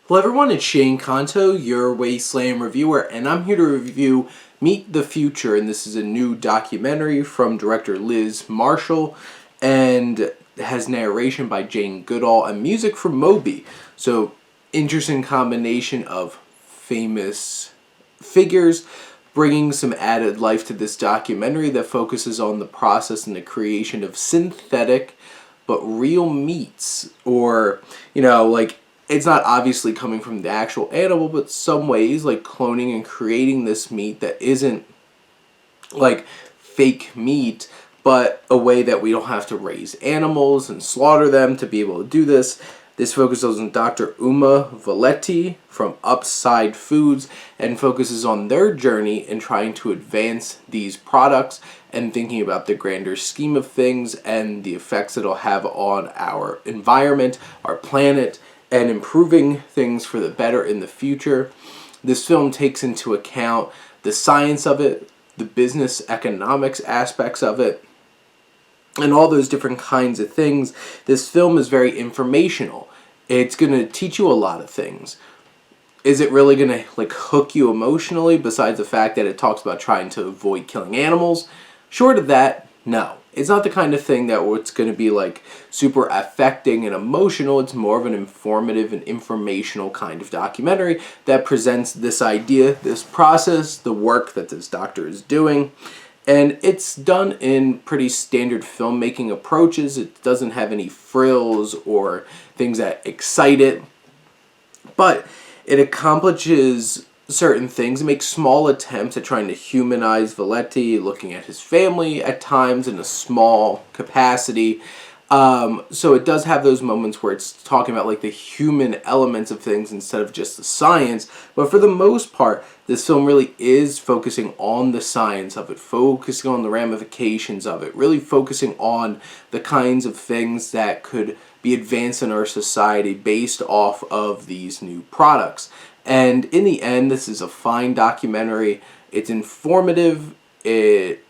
Hello everyone, it's Shane Kanto, your Wasteland reviewer, and I'm here to review Meet the Future, and this is a new documentary from director Liz Marshall, and has narration by Jane Goodall and music from Moby. So, interesting combination of famous figures bringing some added life to this documentary that focuses on the process and the creation of synthetic but real meats, or, it's not obviously coming from the actual animal, but some ways, like cloning and creating this meat that isn't like fake meat, but a way that we don't have to raise animals and slaughter them to be able to do this. This focuses on Dr. Uma Valetti from Upside Foods and focuses on their journey in trying to advance these products and thinking about the grander scheme of things and the effects it'll have on our environment, our planet, and improving things for the better in the future. This film takes into account the science of it, the business economics aspects of it, and all those different kinds of things. This film is very informational. It's going to teach you a lot of things. Is it really going to hook you emotionally, besides the fact that it talks about trying to avoid killing animals? Short of that, no. It's not the kind of thing that it's going to be super affecting and emotional. It's more of an informative and informational kind of documentary that presents this idea, this process, the work that this doctor is doing. And it's done in pretty standard filmmaking approaches. It doesn't have any frills or things that excite it. But it accomplishes certain things. It makes small attempts at trying to humanize Valetti, looking at his family at times in a small capacity. So it does have those moments where it's talking about the human elements of things instead of just the science. But for the most part, this film really is focusing on the science of it, focusing on the ramifications of it, really focusing on the kinds of things that could be advanced in our society based off of these new products. And in the end, this is a fine documentary. It's informative. It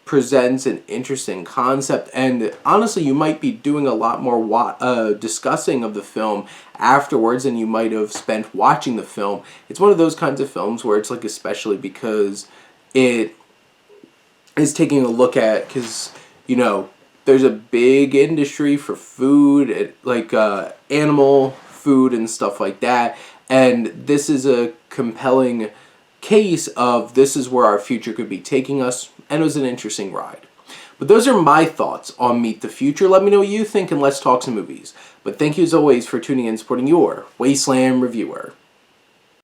presents an interesting concept, and honestly, you might be doing a lot more discussing of the film afterwards than you might have spent watching the film. It's one of those kinds of films where it's especially because it is taking a look at, because there's a big industry for food, animal food and stuff like that. And this is a compelling case of this is where our future could be taking us, and it was an interesting ride. But those are my thoughts on Meet the Future. Let me know what you think, and let's talk some movies. But thank you as always for tuning in and supporting your Wasteland reviewer.